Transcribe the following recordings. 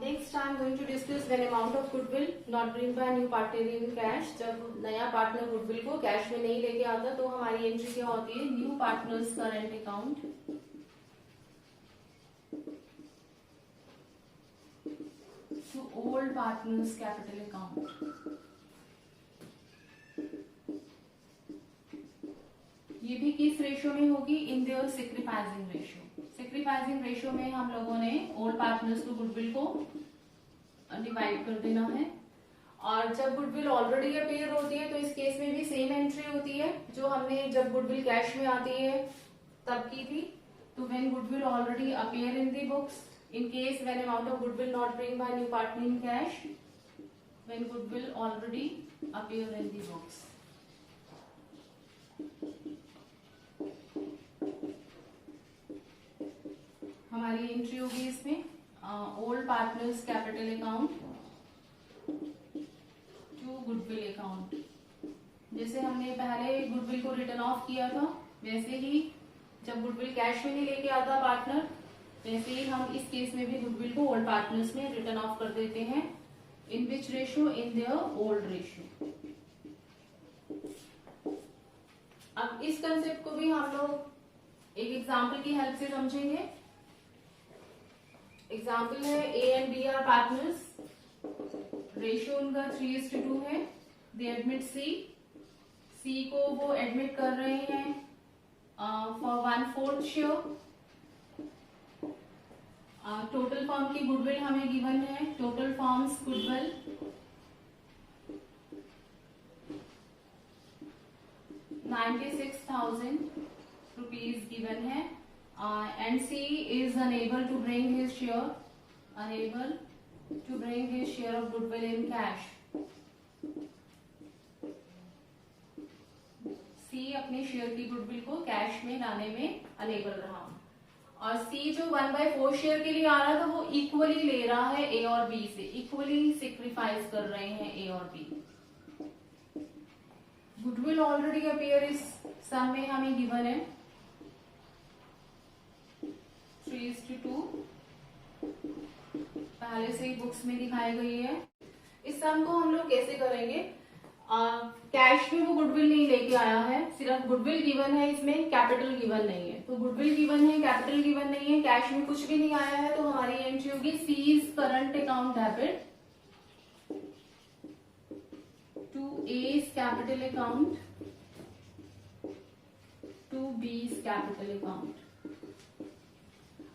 Next I am going to discuss when amount of goodwill not bring by new partner in cash. जब नया partner goodwill को cash में नहीं लेके आता तो हमारी एंट्री क्या होती है, new partners current account to old partners capital account. ये भी किस रेशियो में होगी, in their sacrificing ratio. Sacrificing ratio में हम लोगों ने ओल्ड पार्टनर्स को गुडविल को डिवाइड कर देना है। और जब गुडविल ऑलरेडी अपीयर होती है तो इस केस में भी सेम एंट्री होती है जो हमने जब गुडविल कैश में आती है तब की थी। तो when goodwill already appear in the books, in case when amount of goodwill not bring by new partner in cash, when goodwill already appear in the books. हमारी एंट्री होगी इसमें old partners capital account to goodwill account. जैसे हमने पहले goodwill को return of किया था वैसे ही जब गुडविल कैश में नहीं लेके आता पार्टनर, वैसे ही हम इस केस में भी गुडविल को ओल्ड पार्टनर्स में रिटर्न ऑफ कर देते हैं। In which ratio, in their old ratio. अब इस कंसेप्ट को भी हम लोग एक एग्जाम्पल की हेल्प से समझेंगे। एग्जाम्पल है A and B are partners, ratio उनका 3:2 है। दे एडमिट सी को वो एडमिट कर रहे हैं फॉर 1/4 शेयर। टोटल फॉर्म की गुडविल हमें गिवन है, total forms goodwill 96,000 rupees given है। And C is unable to bring his share of goodwill in cash. C अपने शेयर की गुडविल को कैश में लाने में अनेबल रहा और C जो 1/4 शेयर के लिए आ रहा था वो इक्वली ले रहा है A और B से, इक्वली सेक्रीफाइस कर रहे हैं A और B। गुडविल ऑलरेडी अपीयर इस सम में हमें गिवन है 3:2, पहले से ही बुक्स में दिखाई गई है। इस सम को हम लोग कैसे करेंगे, कैश में वो गुडविल नहीं लेके आया है, सिर्फ गुडविल गिवन है, इसमें कैपिटल गिवन नहीं है। तो गुडविल गिवन है, कैपिटल गिवन नहीं है, कैश में कुछ भी नहीं आया है, तो हमारी एंट्री होगी C's current account debit to A's capital account to B's capital account.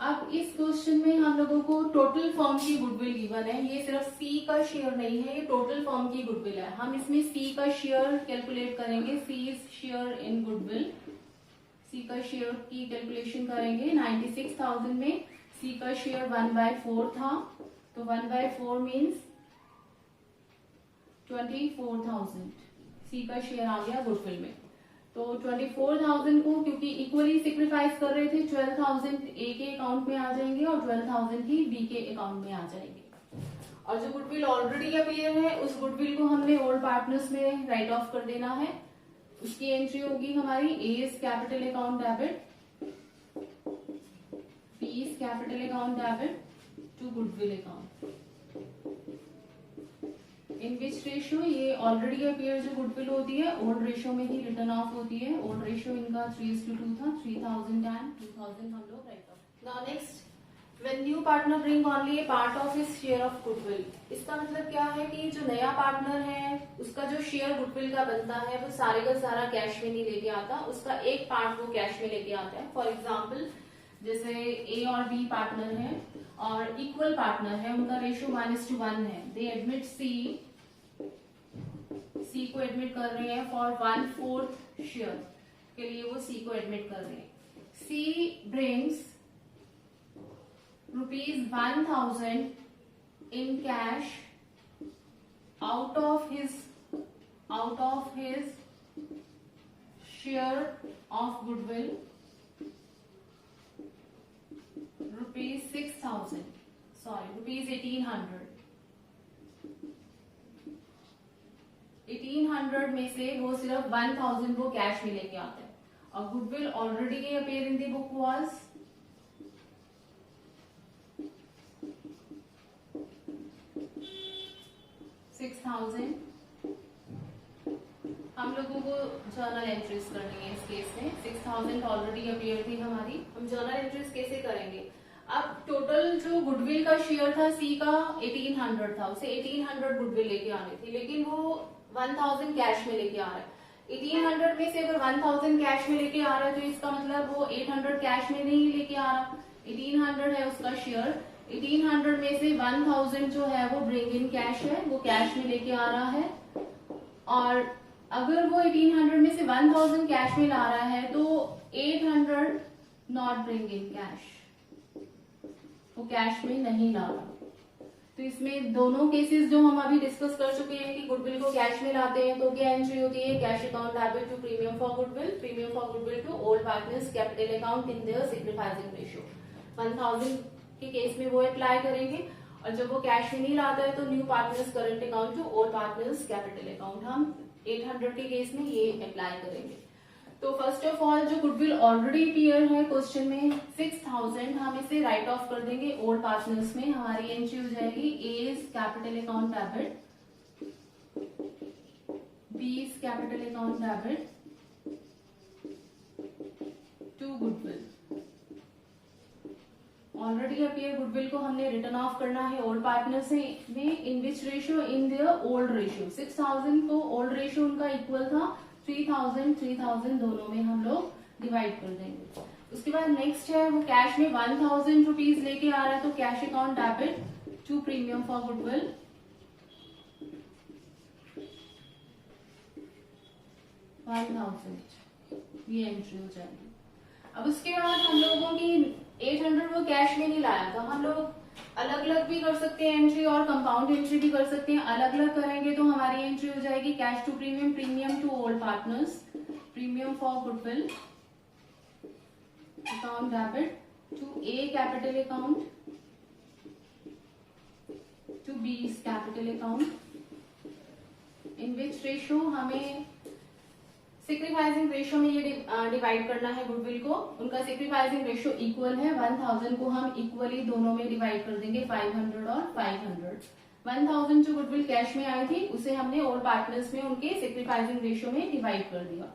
अब इस क्वेश्चन में हम लोगों को टोटल फर्म की गुडविल गिवन है, ये सिर्फ सी का शेयर नहीं है, ये टोटल फर्म की गुडविल है। हम इसमें सी का शेयर कैलकुलेट करेंगे, सीज शेयर इन गुडविल। सी का शेयर की कैलकुलेशन करेंगे 96,000 में सी का शेयर 1/4 था, तो 1/4 मीन्स 24,000 सी का शेयर आ गया गुडविल में। तो 24,000 को क्योंकि इक्वली सेक्रीफाइस कर रहे थे, 12,000 ए के अकाउंट में आ जाएंगे और 12,000 ही बी के अकाउंट में आ जाएंगे। और जो गुडविल ऑलरेडी अपीयर है उस गुडविल को हमने ओल्ड पार्टनर्स में राइट ऑफ कर देना है। उसकी एंट्री होगी हमारी A's capital account debit, B's capital account debit to goodwill account. In which ratio, ये ऑलरेडी अपीयर जो गुडविल होती है ओल्ड रेशियो में ही रिटर्न ऑफ होती है। ओल्ड रेशियो इनका 3:2 था, 3,000 एंड 2,000 हम लोग right of. Now next, when new partner bring only A part of his share of goodwill. इसका मतलब क्या है कि जो नया पार्टनर है उसका जो शेयर गुडविल का बनता है वो सारे का सारा कैश में नहीं लेके आता, उसका एक पार्ट वो कैश में लेके आता है। फॉर एग्जाम्पल जैसे ए और बी पार्टनर है और इक्वल पार्टनर है, उनका रेशियो 1:1 है। दे एडमिट सी को एडमिट कर रहे हैं फॉर 1/4 शेयर के लिए, वो सी को एडमिट कर रहे हैं। C brings ₹1,000 in cash out of his share of goodwill ₹1,800। 1,800 में से वो सिर्फ 1,000 वो कैश में लेके आता है और goodwill already appear in the book was 6000। हम लोगों को जर्नल एंट्रीज करनी है इस केस में। 6000 ऑलरेडी अपीयर थी हमारी, हम जर्नल एंट्रीज कैसे करेंगे? अब टोटल जो गुडविल का शेयर था सी का 1800 था, उसे 1800 गुडविल लेके आनी थी, लेकिन वो 1000 कैश में लेके आ रहा है। 1800 में से अगर 1000 कैश में लेके आ रहा है तो इसका मतलब वो 800 कैश में नहीं लेके आ रहा। 1800 है उसका शेयर, 1800 में से 1000 जो है वो ब्रिंग इन कैश है, वो कैश में लेके आ रहा है। और अगर वो 1800 में से 1000 कैश में ला रहा है तो 800 नॉट ब्रिंग इन कैश, वो कैश में नहीं ला रहा। तो इसमें दोनों केसेस जो हम अभी डिस्कस कर चुके हैं कि गुडविल को कैश में लाते हैं तो क्या एंट्री होती है? Cash account debit to premium for goodwill, premium for goodwill to old partners capital account in their sacrificing ratio. 1000 के केस में वो अप्लाई करेंगे, और जब वो कैश में नहीं लाता है तो new partners current account to old partners capital account हम 800 के केस में ये अप्लाई करेंगे। तो फर्स्ट ऑफ ऑल जो गुडविल ऑलरेडी अपीयर है क्वेश्चन में 6000, हम इसे राइट ऑफ कर देंगे ओल्ड पार्टनर्स में। हमारी एंट्री हो जाएगी A is capital account debit, B is capital account debit to goodwill. Already appear goodwill को हमने रिटर्न ऑफ करना है ओल्ड पार्टनर्स में, in which ratio? In their old ratio. 6000 को ओल्ड रेशियो उनका इक्वल था 3000 दोनों में हम लोग डिवाइड कर देंगे। उसके बाद नेक्स्ट है वो कैश में 1000 रुपीज लेके आ रहा है, तो cash account debit to premium for goodwill 1000, ये एंट्री हो जाएगी। अब उसके बाद हम लोगों की 800 वो कैश में नहीं लाया था, हम लोग अलग अलग भी कर सकते हैं एंट्री और कंपाउंड एंट्री भी कर सकते हैं। अलग अलग करेंगे तो हमारी एंट्री हो जाएगी cash to premium, premium to old partners, premium for goodwill account debit to A capital account to B capital account, in which ratio हमें सेक्रीफाइसिंग रेशियो में ये डिवाइड करना है गुडविल को। उनका सेक्रीफाइसिंग रेशियो इक्वल है, 1000 को हम इक्वली दोनों में डिवाइड कर देंगे 500 और 500। 1000 जो गुडविल कैश में आई थी उसे हमने ओल्ड पार्टनर्स में उनके सेक्रीफाइसिंग रेशियो में डिवाइड कर दिया।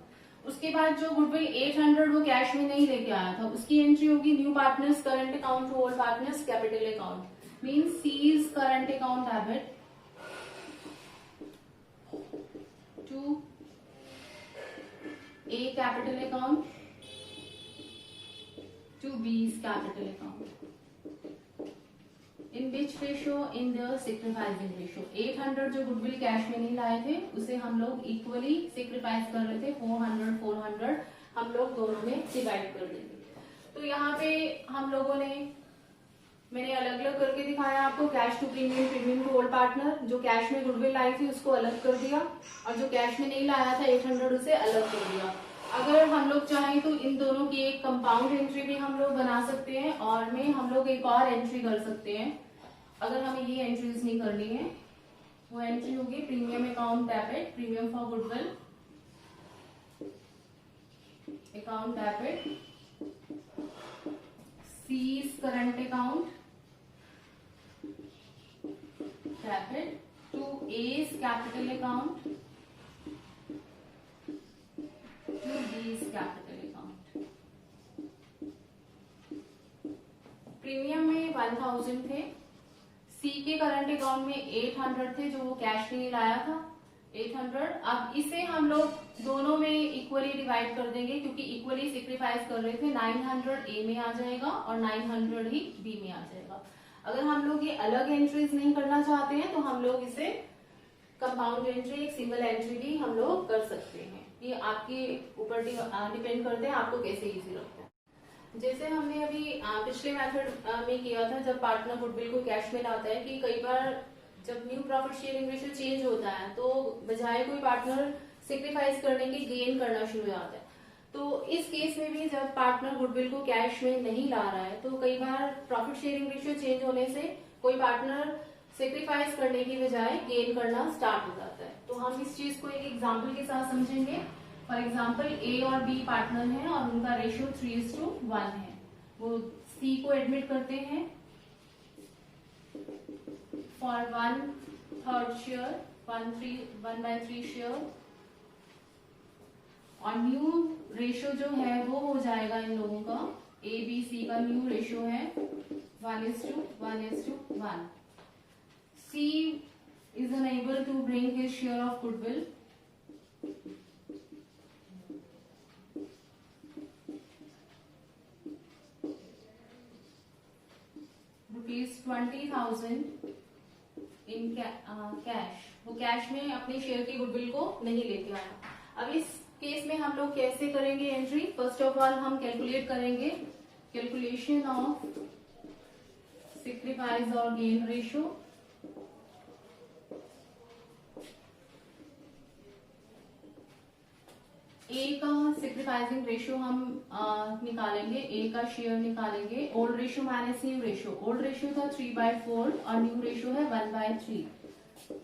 उसके बाद जो गुडविल 800 वो कैश में नहीं लेके आया था, उसकी एंट्री होगी new partners current account to old partners capital account, means C's current account debit to A capital account to B's capital account, in which ratio? In the sacrificing ratio। 800 जो goodwill cash में नहीं लाए थे उसे हम लोग equally sacrifice कर रहे थे, 400 हम लोग दोनों में डिवाइड कर देंगे। तो यहाँ पे हम लोगों ने, मैंने अलग अलग करके दिखाया आपको, cash to premium, premium to old partner. जो कैश में गुडविल लाई थी उसको अलग कर दिया, और जो कैश में नहीं लाया था 800 उसे अलग कर दिया। अगर हम लोग चाहें तो इन दोनों की एक कंपाउंड एंट्री भी हम लोग बना सकते हैं, और में हम लोग एक और एंट्री कर सकते हैं। अगर हमें ये एंट्रीज नहीं करनी है, वो एंट्री होगी premium account debit, premium for goodwill account debit C's current account debit to A's capital account to B's capital account. Premium में 1000 थे, सी के करंट अकाउंट में 800 थे जो वो कैश में नहीं लाया था 800। अब इसे हम लोग दोनों में इक्वली डिवाइड कर देंगे, क्योंकि इक्वली सेक्रीफाइस कर रहे थे। 900 ए में आ जाएगा और 900 ही बी में आ जाएगा। अगर हम लोग ये अलग एंट्रीज नहीं करना चाहते हैं तो हम लोग इसे कंपाउंड एंट्री, एक सिंगल एंट्री भी हम लोग कर सकते हैं। ये आपके ऊपर डिपेंड करते हैं आपको कैसे इजी लगता है। जैसे हमने अभी पिछले मेथड में किया था, जब पार्टनर गुडविल को कैश में लाता है, कि कई बार जब new profit sharing ratio change होता है तो बजाय कोई पार्टनर सेक्रीफाइस करने के गेन करना शुरू हो जाता है। तो इस केस में भी जब पार्टनर गुडविल को कैश में नहीं ला रहा है तो कई बार प्रॉफिट शेयरिंग रेशियो चेंज होने से कोई पार्टनर सेक्रीफाइस करने की बजाय गेन करना स्टार्ट हो जाता है। तो हम इस चीज को एक एग्जाम्पल के साथ समझेंगे। फॉर एग्जाम्पल ए और बी पार्टनर हैं और उनका रेशियो 3:1 है। वो सी को एडमिट करते हैं फॉर 1/3 शेयर 1/3 शेयर। और न्यू रेशियो जो है वो हो जाएगा इन लोगों का, ए बी सी का न्यू रेशियो है 1:1:1। सी is unable to bring his share of goodwill. ₹20,000 in cash. वो कैश में अपने शेयर की गुडविल को नहीं लेके आया। अब इस केस में हम लोग कैसे करेंगे एंट्री? फर्स्ट ऑफ ऑल हम कैलकुलेट करेंगे कैलकुलेशन ऑफ सैक्रिफाइस और गेन रेशियो। ए का सैक्रिफाइसिंग रेशियो हम निकालेंगे, ए का शेयर निकालेंगे। Old ratio minus new ratio. Old ratio था 3/4 और न्यू रेशियो है 1/3,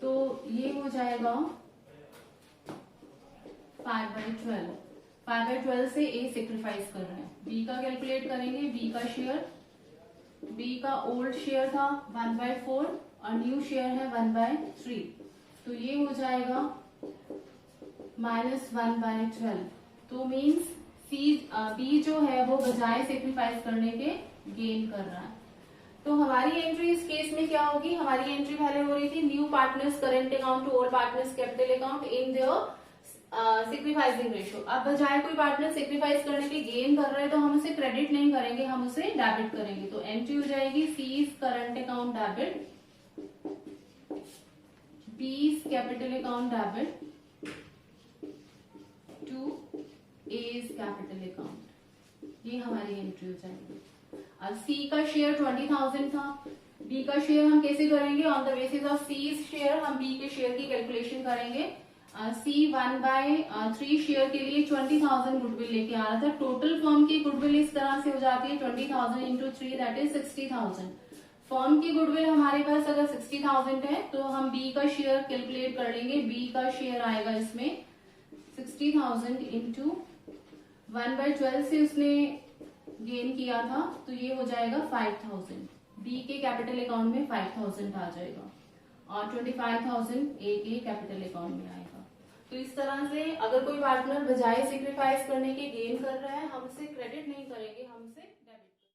तो ये हो जाएगा 5/12। 5/12 से ए सैक्रिफाइस कर रहे हैं। बी का कैलकुलेट करेंगे, बी का शेयर। बी का ओल्ड शेयर था 1/4 और न्यू शेयर है 1/3, तो ये हो जाएगा -1/12। तो मीन्स बी जो है वो बजाय सेक्रीफाइस करने के गेन कर रहा है। तो हमारी एंट्री इस केस में क्या होगी? हमारी एंट्री पहले हो रही थी new partners current account to old partners capital account in their sacrificing ratio. अब बजाय कोई पार्टनर सेक्रीफाइस करने के गेन कर रहे हैं तो हम उसे क्रेडिट नहीं करेंगे, हम उसे डेबिट करेंगे। तो एंट्री हो जाएगी C's current account debit, B's capital account debit to A's capital account. ये हमारी एंट्री हो जाएगी। अब सी का शेयर 20,000 था। बी का शेयर हम कैसे करेंगे? On the basis of C's share हम बी के शेयर की कैलकुलेशन करेंगे। सी 1/3 शेयर के लिए 20,000 गुडविल लेके आ रहा था। टोटल फर्म की गुडविल इस तरह से हो जाती है 20,000 इंटू 3 दैट इज 60,000। फर्म की गुडविल हमारे पास अगर 60,000 है तो हम बी का शेयर कैलकुलेट कर लेंगे। बी का शेयर आएगा इसमें 60,000 इंटू 1/12 से उसने गेन किया था, तो ये हो जाएगा 5,000। बी के कैपिटल अकाउंट में 5,000 आ जाएगा और 25,000 ए के कैपिटल अकाउंट में आएगा। तो इस तरह से अगर कोई पार्टनर बजाय सेक्रीफाइस करने के गेन कर रहा है, हम उसे क्रेडिट नहीं करेंगे, हम उसे